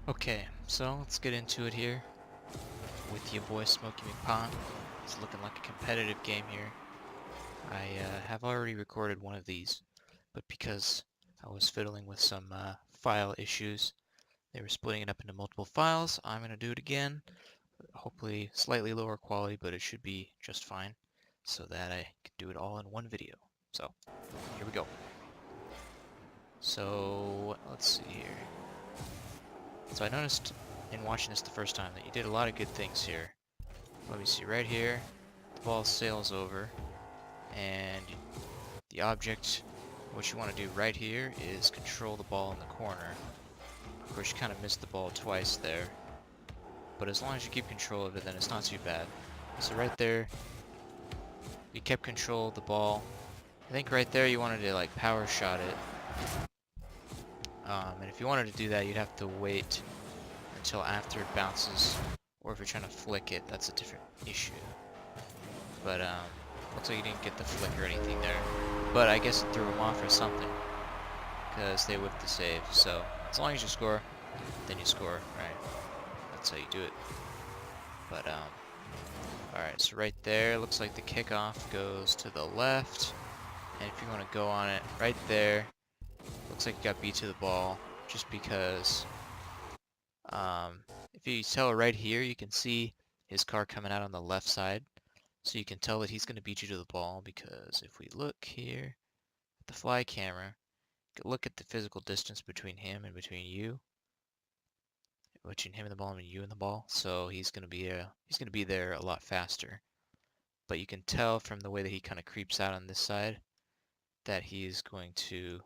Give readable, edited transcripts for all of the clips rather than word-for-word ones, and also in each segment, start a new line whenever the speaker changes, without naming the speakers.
Okay, so let's get into it here with your boy Smokey McPot. It's looking like a competitive game here. I have already recorded one of these, but because I was fiddling with some file issues, they were splitting it up into multiple files. I'm going to do it again, hopefully slightly lower quality, but it should be just fine, so that I can do it all in one video. So, here we go. So, let's see here. So I noticed in watching this the first time that you did a lot of good things here. Let me see, right here, the ball sails over, and the object, what you want to do right here is control the ball in the corner. Of course, you kind of missed the ball twice there, but as long as you keep control of it, then it's not too bad. So right there, you kept control of the ball. I think right there you wanted to like power shot it. And if you wanted to do that, you'd have to wait until after it bounces, or if you're trying to flick it, that's a different issue. But looks like you didn't get the flick or anything there. But I guess it threw them off or something, because they whipped the save. So as long as you score, then you score, right? That's how you do it. But alright, so right there, looks like the kickoff goes to the left. And if you want to go on it, right there, looks like you got beat to the ball, just because if you tell right here, you can see his car coming out on the left side. So you can tell that he's going to beat you to the ball, because if we look here at the fly camera, look at the physical distance between him and between you, between him and the ball and you and the ball. So he's going to be there a lot faster. But you can tell from the way that he kind of creeps out on this side that he's going to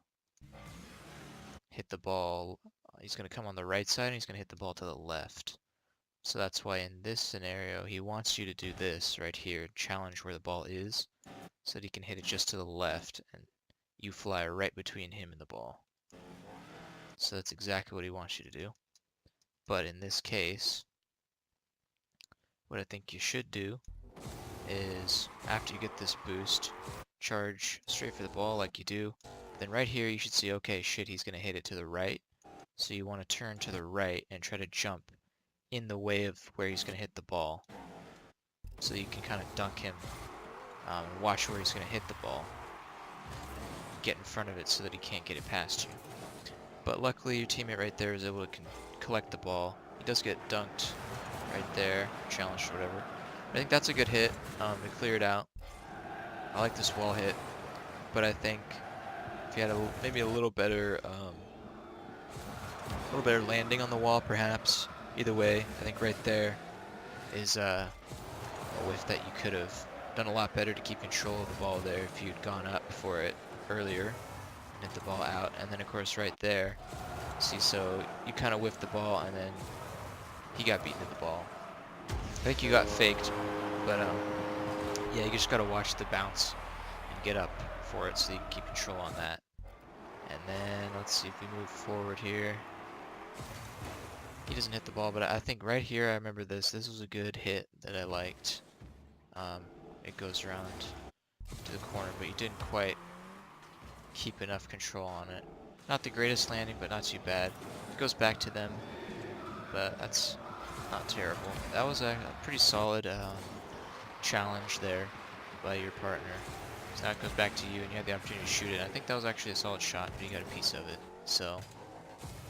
hit the ball. He's going to come on the right side and he's going to hit the ball to the left. So that's why in this scenario, he wants you to do this right here, challenge where the ball is, so that he can hit it just to the left, and you fly right between him and the ball. So that's exactly what he wants you to do. But in this case, what I think you should do is, after you get this boost, charge straight for the ball like you do. Then right here, you should see, okay, shit, he's going to hit it to the right. So you want to turn to the right and try to jump in the way of where he's going to hit the ball, so you can kind of dunk him, and watch where he's going to hit the ball, get in front of it so that he can't get it past you. But luckily your teammate right there is able to collect the ball. He does get dunked right there, challenged or whatever. I think that's a good hit. It cleared out. I like this wall hit, but I think if you had maybe a little better landing on the wall, perhaps. Either way, I think right there is a whiff that you could have done a lot better to keep control of the ball there if you'd gone up for it earlier and hit the ball out. And then of course right there, see, so you kind of whiffed the ball and then he got beaten to the ball. I think you got faked, but yeah, you just gotta watch the bounce and get up for it so you can keep control on that. And then let's see if we move forward here. He doesn't hit the ball, but I think right here, I remember this. This was a good hit that I liked. It goes around to the corner, but you didn't quite keep enough control on it. Not the greatest landing, but not too bad. It goes back to them, but that's not terrible. That was a pretty solid challenge there by your partner. So now it goes back to you, and you had the opportunity to shoot it. I think that was actually a solid shot, but you got a piece of it, so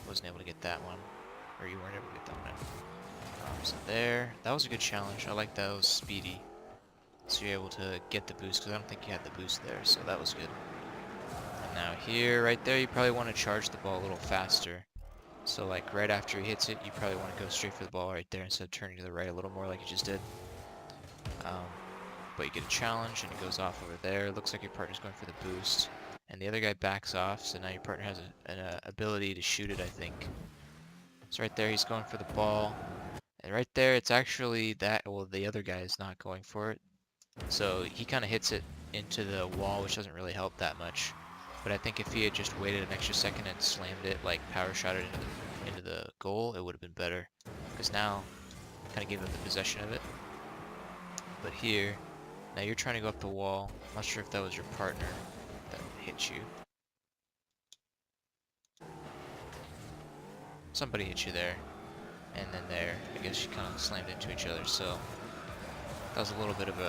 wasn't able to get that one. Or you weren't able to get that one. So there, that was a good challenge. I like that. It was speedy, so you're able to get the boost, because I don't think you had the boost there, so that was good. And now here, right there, you probably want to charge the ball a little faster. So like right after he hits it, you probably want to go straight for the ball right there instead of turning to the right a little more like you just did. But you get a challenge and it goes off over there. It looks like your partner's going for the boost, and the other guy backs off, so now your partner has an ability to shoot it, I think. So right there, he's going for the ball. And right there, it's actually that, well, the other guy is not going for it. So he kind of hits it into the wall, which doesn't really help that much. But I think if he had just waited an extra second and slammed it, like power shot it into the goal, it would have been better. Because now, kind of gave up the possession of it. But here, now you're trying to go up the wall. I'm not sure if that was your partner that hit you. Somebody hit you there. and then there, I guess you kind of slammed into each other. So that was a little bit of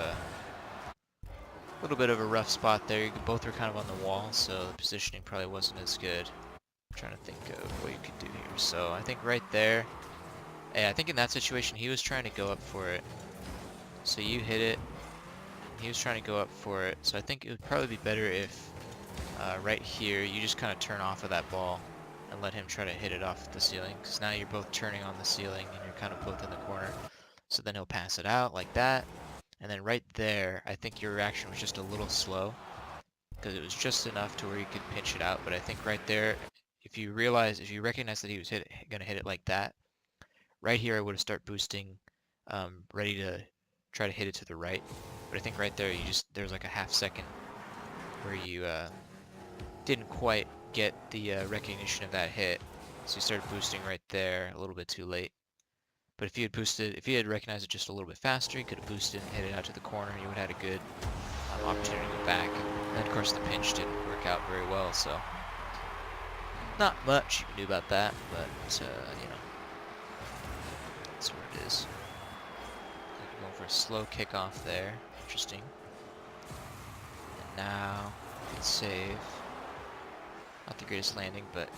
a rough spot there. Both were kind of on the wall, so the positioning probably wasn't as good. I'm trying to think of what you could do here. So I think right there, I think in that situation he was trying to go up for it. So you hit it. He was trying to go up for it. So I think it would probably be better if right here you just kind of turn off of that ball and let him try to hit it off the ceiling. Because now you're both turning on the ceiling and you're kind of both in the corner. So then he'll pass it out like that. And then right there, I think your reaction was just a little slow. Because it was just enough to where you could pinch it out. But I think right there, if you recognize that he was going to hit it like that, right here I would have started boosting, ready to try to hit it to the right. But I think right there, there's like a half second where you didn't quite get the recognition of that hit. So you started boosting right there a little bit too late. But if you had recognized it just a little bit faster, you could have boosted and hit it out to the corner, and you would have had a good opportunity to go back. And of course the pinch didn't work out very well, so not much you can do about that, but you know, that's what it is. Going for a slow kickoff there. Interesting. And now good save. Not the greatest landing, but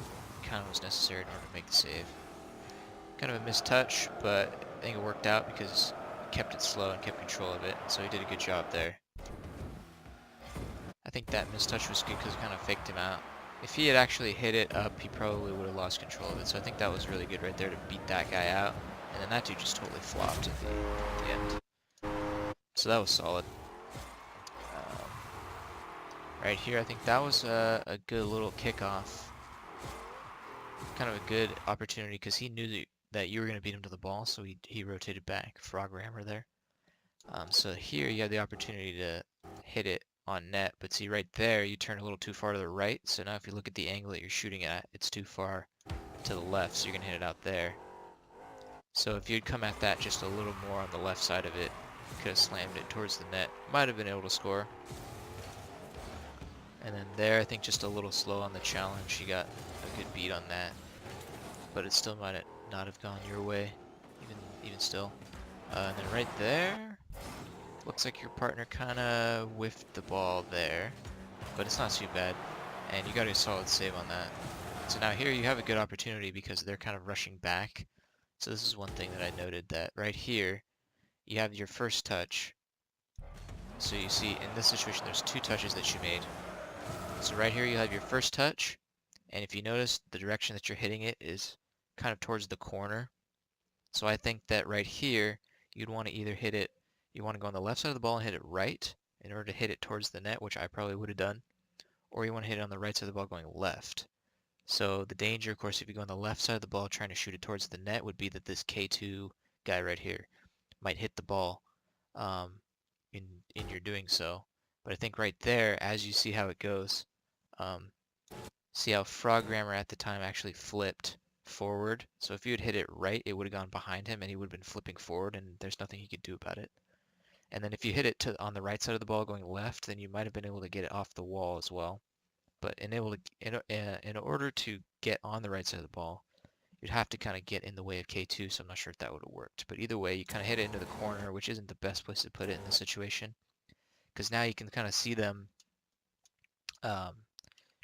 kind of was necessary in order to make the save. Kind of a missed touch, but I think it worked out because he kept it slow and kept control of it, so he did a good job there. I think that missed touch was good because it kind of faked him out. If he had actually hit it up, he probably would have lost control of it, so I think that was really good right there to beat that guy out. And then that dude just totally flopped at the end. So that was solid. Right here, I think that was a good little kickoff. Kind of a good opportunity because he knew that you were going to beat him to the ball, so he rotated back. Frog rammer there. So here you have the opportunity to hit it on net, but see right there, you turn a little too far to the right. So now if you look at the angle that you're shooting at, it's too far to the left, so you're going to hit it out there. So if you'd come at that just a little more on the left side of it, you could have slammed it towards the net. Might have been able to score. And then there, I think just a little slow on the challenge. You got a good beat on that. But it still might not have gone your way, even still. And then right there, looks like your partner kind of whiffed the ball there. But it's not too bad. And you got a solid save on that. So now here you have a good opportunity because they're kind of rushing back. So this is one thing that I noted, that right here, you have your first touch. So you see in this situation, there's two touches that you made. So right here you have your first touch, and if you notice, the direction that you're hitting it is kind of towards the corner. So I think that right here, you'd want to either hit it, you want to go on the left side of the ball and hit it right in order to hit it towards the net, which I probably would have done, or you want to hit it on the right side of the ball going left. So the danger, of course, if you go on the left side of the ball trying to shoot it towards the net would be that this K2 guy right here might hit the ball in your doing so. But I think right there, as you see how it goes, see how Frog Rammer at the time actually flipped forward. So if you had hit it right, it would have gone behind him and he would have been flipping forward, and there's nothing he could do about it. And then if you hit it on the right side of the ball going left, then you might have been able to get it off the wall as well. But in order to get on the right side of the ball, you'd have to kind of get in the way of K2, so I'm not sure if that would have worked. But either way, you kind of hit it into the corner, which isn't the best place to put it in this situation. Because now you can kind of see them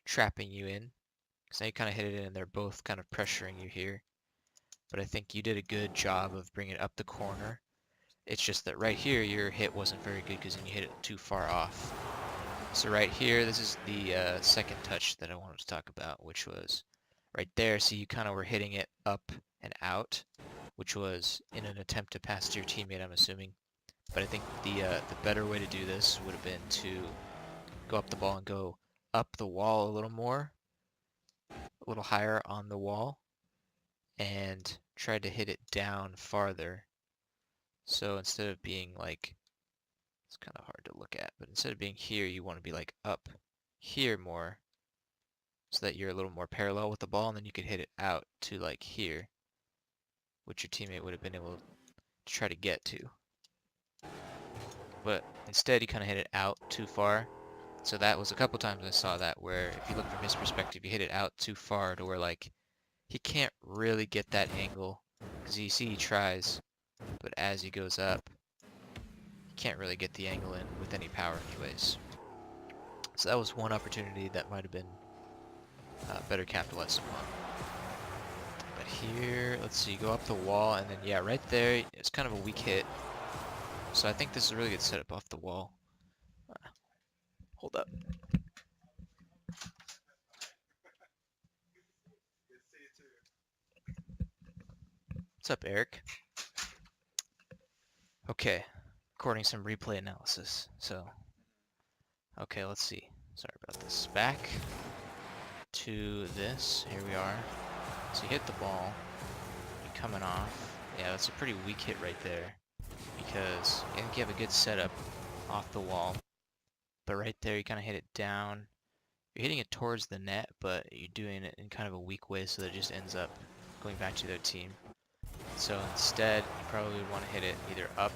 trapping you in. Because now you kind of hit it in and they're both kind of pressuring you here. But I think you did a good job of bringing it up the corner. It's just that right here your hit wasn't very good because then you hit it too far off. So right here, this is the second touch that I wanted to talk about, which was right there. So you kind of were hitting it up and out, which was in an attempt to pass to your teammate, I'm assuming. But I think the better way to do this would have been to go up the ball and go up the wall a little more, a little higher on the wall, and try to hit it down farther. So instead of being like, it's kind of hard to look at, but instead of being here, you want to be like up here more, so that you're a little more parallel with the ball, and then you could hit it out to like here, which your teammate would have been able to try to get to. But instead, you kind of hit it out too far. So that was a couple times I saw that, where if you look from his perspective, you hit it out too far to where like he can't really get that angle because Because you see he tries, but as he goes up, he can't really get the angle in with any power anyways. So that was one opportunity that might have been better capitalized upon. But here, let's see, go up the wall, and then yeah, right there, it's kind of a weak hit. So I think this is a really good setup off the wall. Hold up. What's up, Eric? Okay, recording some replay analysis. So, okay, let's see. Sorry about this. Back to this. Here we are. So you hit the ball. You're coming off. Yeah, that's a pretty weak hit right there. Because I think you have a good setup off the wall. But right there, you kind of hit it down. You're hitting it towards the net, but you're doing it in kind of a weak way so that it just ends up going back to their team. So instead, you probably would want to hit it either up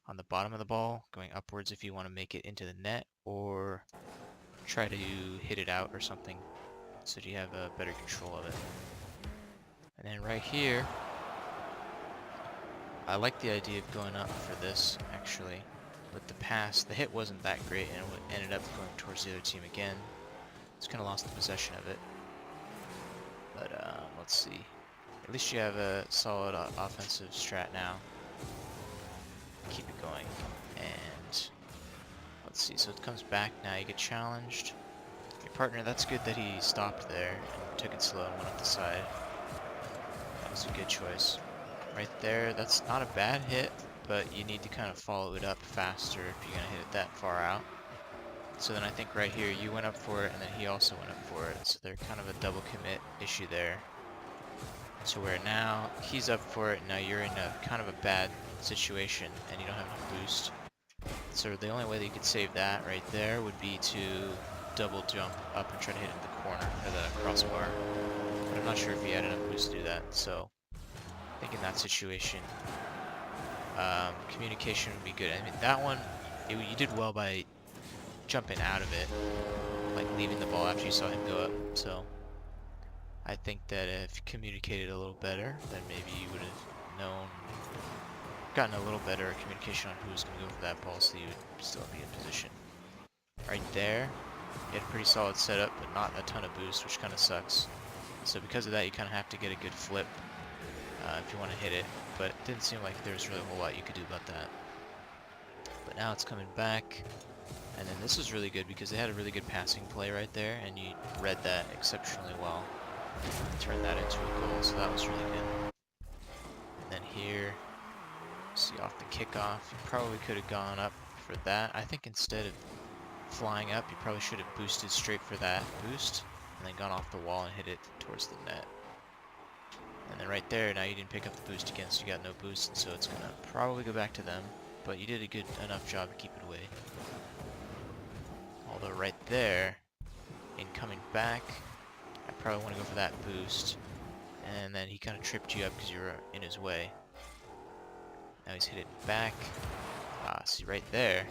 on the bottom of the ball, going upwards if you want to make it into the net, or try to hit it out or something so that you have a better control of it. And then right here, I like the idea of going up for this, actually. With the pass, the hit wasn't that great, and it ended up going towards the other team again. Just kind of lost the possession of it. But let's see. At least you have a solid offensive strat now. Keep it going. And let's see. So it comes back now. You get challenged. Your partner, that's good that he stopped there and took it slow and went up the side. That was a good choice. Right there, that's not a bad hit, but you need to kind of follow it up faster if you're going to hit it that far out. So then I think right here, you went up for it, and then he also went up for it. So they're kind of a double commit issue there. So where now, he's up for it, now you're in a kind of a bad situation, and you don't have enough boost. So the only way that you could save that right there would be to double jump up and try to hit it in the corner, or the crossbar. But I'm not sure if he had enough boost to do that, so I think in that situation, communication would be good. I mean, that one, you did well by jumping out of it, like leaving the ball after you saw him go up. So I think that if you communicated a little better, then maybe you would have gotten a little better communication on who was going to go for that ball, so you would still be in position. Right there, you had a pretty solid setup, but not a ton of boost, which kind of sucks. So because of that, you kind of have to get a good flip if you want to hit it, but it didn't seem like there was really a whole lot you could do about that. But now it's coming back, and then this was really good because they had a really good passing play right there, and you read that exceptionally well. Turned that into a goal, so that was really good. And then here, see off the kickoff, you probably could have gone up for that. I think instead of flying up, you probably should have boosted straight for that boost, and then gone off the wall and hit it towards the net. And then right there, now you didn't pick up the boost again, so you got no boost, and so it's going to probably go back to them. But you did a good enough job to keep it away. Although right there, in coming back, I probably want to go for that boost. And then he kind of tripped you up because you were in his way. Now he's hit it back. See right there,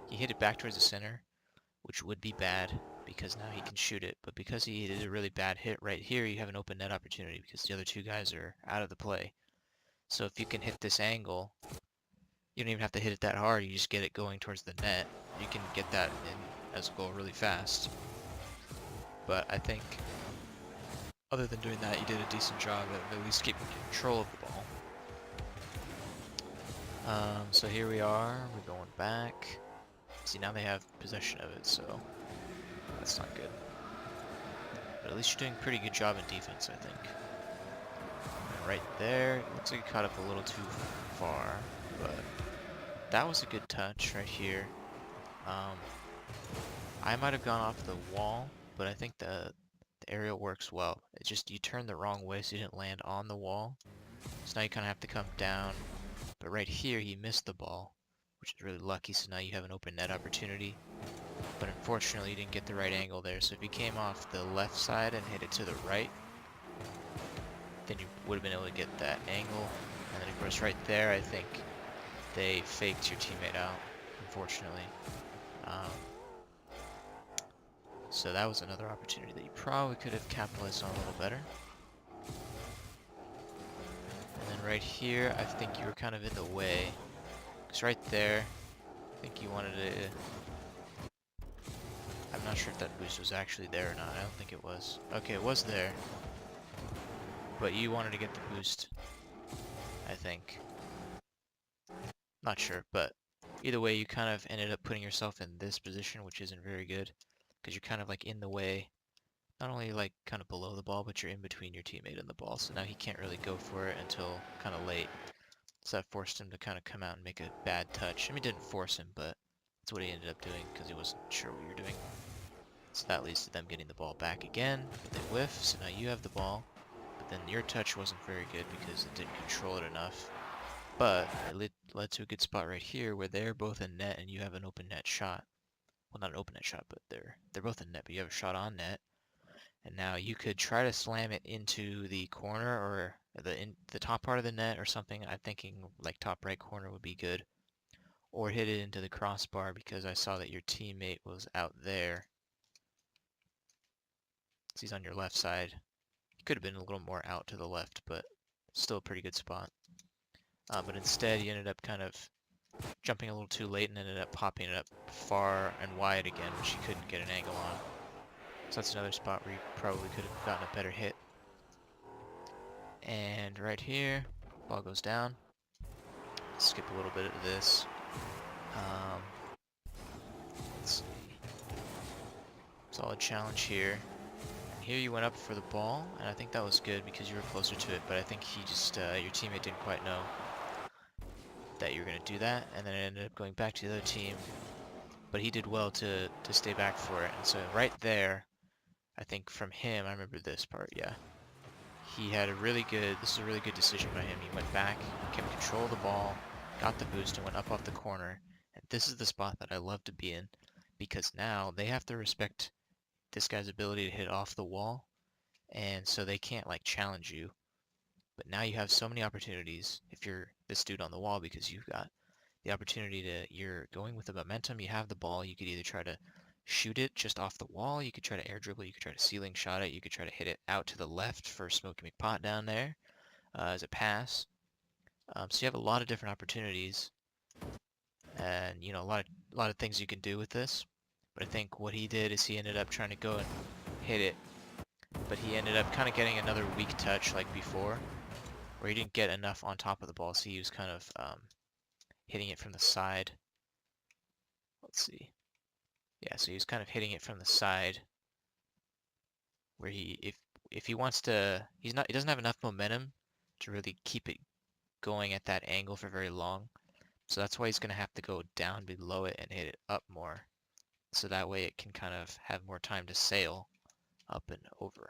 he hit it back towards the center, which would be bad, because now he can shoot it. But because he did a really bad hit right here, you have an open net opportunity because the other two guys are out of the play. So if you can hit this angle, you don't even have to hit it that hard, you just get it going towards the net. You can get that in as a goal really fast. But I think, other than doing that, you did a decent job at least keeping control of the ball. So here we are, we're going back. See, now they have possession of it, so that's not good. But at least you're doing a pretty good job in defense, I think. And right there, it looks like you caught up a little too far, but that was a good touch right here. I might have gone off the wall, but I think the aerial works well. It's just you turned the wrong way, so you didn't land on the wall. So now you kind of have to come down. But right here, he missed the ball, which is really lucky, so now you have an open net opportunity. But unfortunately, you didn't get the right angle there, so if you came off the left side and hit it to the right, then you would have been able to get that angle. And then, of course, right there, I think they faked your teammate out, unfortunately. So that was another opportunity that you probably could have capitalized on a little better. right here, I think you were kind of in the way. Because right there, I think you wanted to... I'm not sure if that boost was actually there or not. I don't think it was. Okay, it was there. But you wanted to get the boost, I think. Not sure, but either way, you kind of ended up putting yourself in this position, which isn't very good. Because you're kind of like in the way. Not only like kind of below the ball, but you're in between your teammate and the ball. So now he can't really go for it until kind of late. So that forced him to kind of come out and make a bad touch. I mean, didn't force him, but that's what he ended up doing because he wasn't sure what you're doing. So that leads to them getting the ball back again, but they whiff, so now you have the ball. But then your touch wasn't very good because it didn't control it enough. But it led to a good spot right here where they're both in net and you have an open net shot. Well, not an open net shot, but they're both in net, but you have a shot on net. And now you could try to slam it into the corner or the top part of the net or something. I'm thinking like top right corner would be good. Or hit it into the crossbar because I saw that your teammate was out there. So he's on your left side. He could have been a little more out to the left, but still a pretty good spot. But instead, he ended up kind of jumping a little too late and ended up popping it up far and wide again, which he couldn't get an angle on. So that's another spot where you probably could have gotten a better hit. And right here, ball goes down. Skip a little bit of this. Let's see. Solid challenge here. And here you went up for the ball, and I think that was good because you were closer to it, but I think he just, your teammate didn't quite know that you were going to do that, and then it ended up going back to the other team. But he did well to stay back for it, and so right there, I think from him, I remember this part, yeah. He had a really good, this is a really good decision by him. He went back, kept control of the ball, got the boost, and went up off the corner. And this is the spot that I love to be in, because now they have to respect this guy's ability to hit off the wall, and so they can't like challenge you. But now you have so many opportunities if you're this dude on the wall because you've got the opportunity to, you're going with the momentum, you have the ball, you could either try to shoot it just off the wall, you could try to air dribble, you could try to ceiling shot it, you could try to hit it out to the left for Smokey McPot down there as a pass. So you have a lot of different opportunities, and you know a lot of things you can do with this. But I think what he did is he ended up trying to go and hit it, but he ended up kind of getting another weak touch like before, where he didn't get enough on top of the ball, so he was kind of hitting it from the side. Let's see. Yeah, so he was kind of hitting it from the side, where if he wants to, he doesn't have enough momentum to really keep it going at that angle for very long. So that's why he's going to have to go down below it and hit it up more. So that way it can kind of have more time to sail up and over.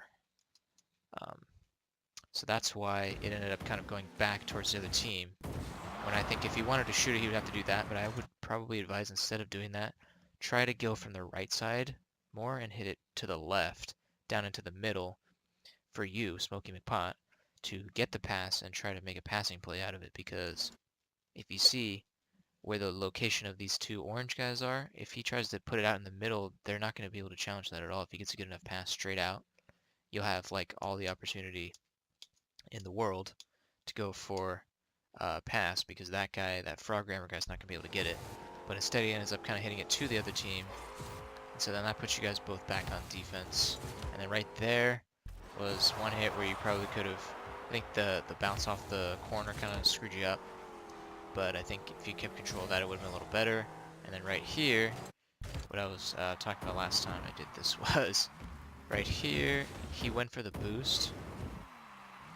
So that's why it ended up kind of going back towards the other team. When I think if he wanted to shoot it, he would have to do that. But I would probably advise instead of doing that, try to go from the right side more and hit it to the left, down into the middle for you, Smokey McPot, to get the pass and try to make a passing play out of it. Because if you see where the location of these two orange guys are, if he tries to put it out in the middle, they're not going to be able to challenge that at all. If he gets a good enough pass straight out, you'll have like all the opportunity in the world to go for pass because that guy, that frog grammar guy's not going to be able to get it. But instead he ends up kind of hitting it to the other team. And so then that puts you guys both back on defense. And then right there was one hit where you probably could have, I think the bounce off the corner kind of screwed you up. But I think if you kept control of that, it would have been a little better. And then right here, what I was talking about last time I did this was, right here, he went for the boost.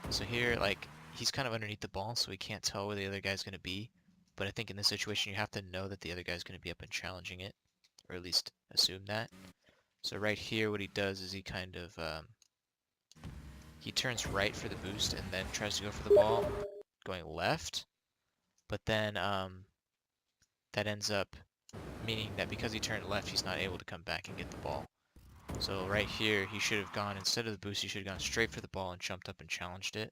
So here, like, he's kind of underneath the ball, so he can't tell where the other guy's going to be. But I think in this situation, you have to know that the other guy's going to be up and challenging it, or at least assume that. So right here, what he does is he kind of, he turns right for the boost and then tries to go for the ball, going left. But then that ends up meaning that because he turned left, he's not able to come back and get the ball. So right here, he should have gone, instead of the boost, he should have gone straight for the ball and jumped up and challenged it.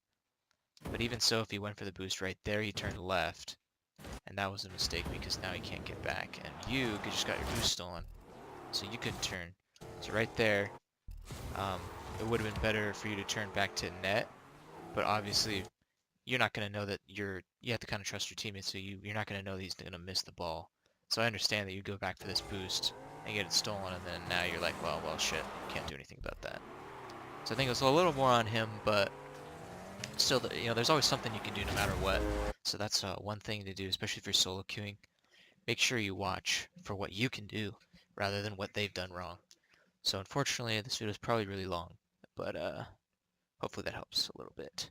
But even so, if he went for the boost right there, he turned left. And that was a mistake because now he can't get back. And you just got your boost stolen, so you couldn't turn. So right there, it would have been better for you to turn back to net. But obviously, you're not going to know that you have to kind of trust your teammates, so you're not going to know that he's going to miss the ball. So I understand that you go back for this boost and get it stolen, and then now you're like, well, shit, can't do anything about that. So I think it was a little more on him, but still, there's always something you can do no matter what. So that's one thing to do, especially if you're solo queuing. Make sure you watch for what you can do rather than what they've done wrong. So unfortunately, this video is probably really long, but hopefully that helps a little bit.